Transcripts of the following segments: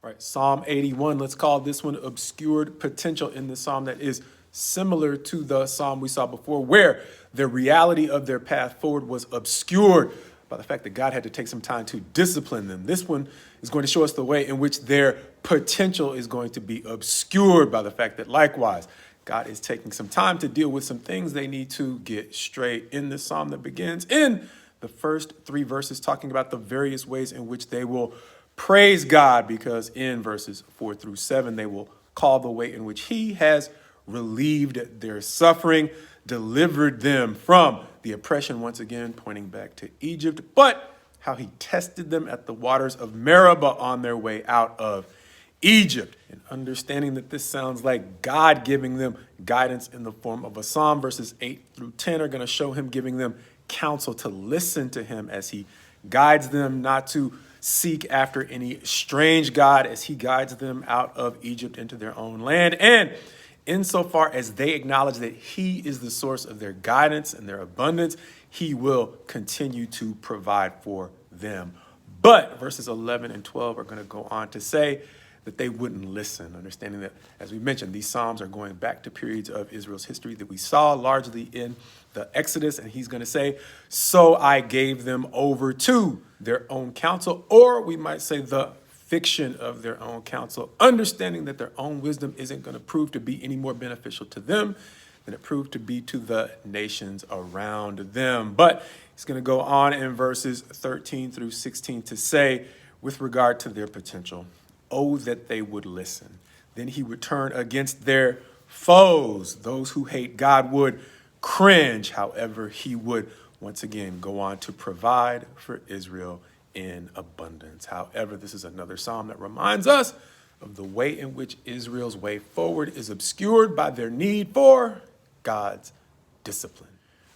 All right, Psalm 81, let's call this one obscured potential in the psalm that is similar to the psalm we saw before, where the reality of their path forward was obscured by the fact that God had to take some time to discipline them. This one is going to show us the way in which their potential is going to be obscured by the fact that likewise, God is taking some time to deal with some things they need to get straight in this psalm that begins in the first three verses, talking about the various ways in which they will praise God, because in verses 4 through 7, they will call the way in which he has relieved their suffering, delivered them from the oppression, once again, pointing back to Egypt, but how he tested them at the waters of Meribah on their way out of Egypt. And understanding that this sounds like God giving them guidance in the form of a psalm, verses 8 through 10 are going to show him giving them counsel to listen to him as he guides them, not to seek after any strange God as he guides them out of Egypt into their own land. And insofar as they acknowledge that he is the source of their guidance and their abundance, he will continue to provide for them. But verses 11 and 12 are going to go on to say that they wouldn't listen, understanding that, as we mentioned, these psalms are going back to periods of Israel's history that we saw largely in the Exodus. And he's going to say, so I gave them over to their own counsel, or we might say the fiction of their own counsel, understanding that their own wisdom isn't going to prove to be any more beneficial to them than it proved to be to the nations around them. But he's going to go on in verses 13 through 16 to say, with regard to their potential, oh, that they would listen. Then he would turn against their foes. Those who hate God would cringe. However, he would once again go on to provide for Israel in abundance. However, this is another psalm that reminds us of the way in which Israel's way forward is obscured by their need for God's discipline.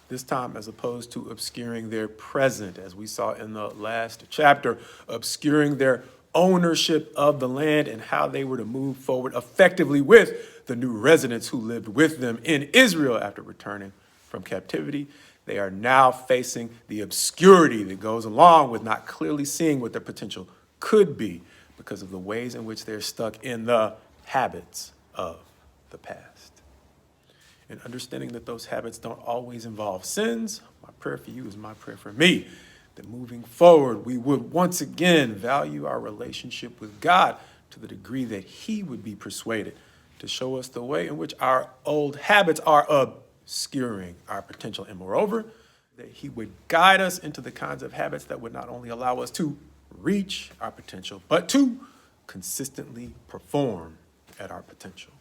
This time, as opposed to obscuring their present, as we saw in the last chapter, obscuring their ownership of the land and how they were to move forward effectively with the new residents who lived with them in Israel after returning from captivity. They are now facing the obscurity that goes along with not clearly seeing what their potential could be because of the ways in which they're stuck in the habits of the past. And understanding that those habits don't always involve sins, my prayer for you is my prayer for me, that moving forward, we would once again value our relationship with God to the degree that he would be persuaded to show us the way in which our old habits are obscuring our potential. And moreover, that he would guide us into the kinds of habits that would not only allow us to reach our potential, but to consistently perform at our potential.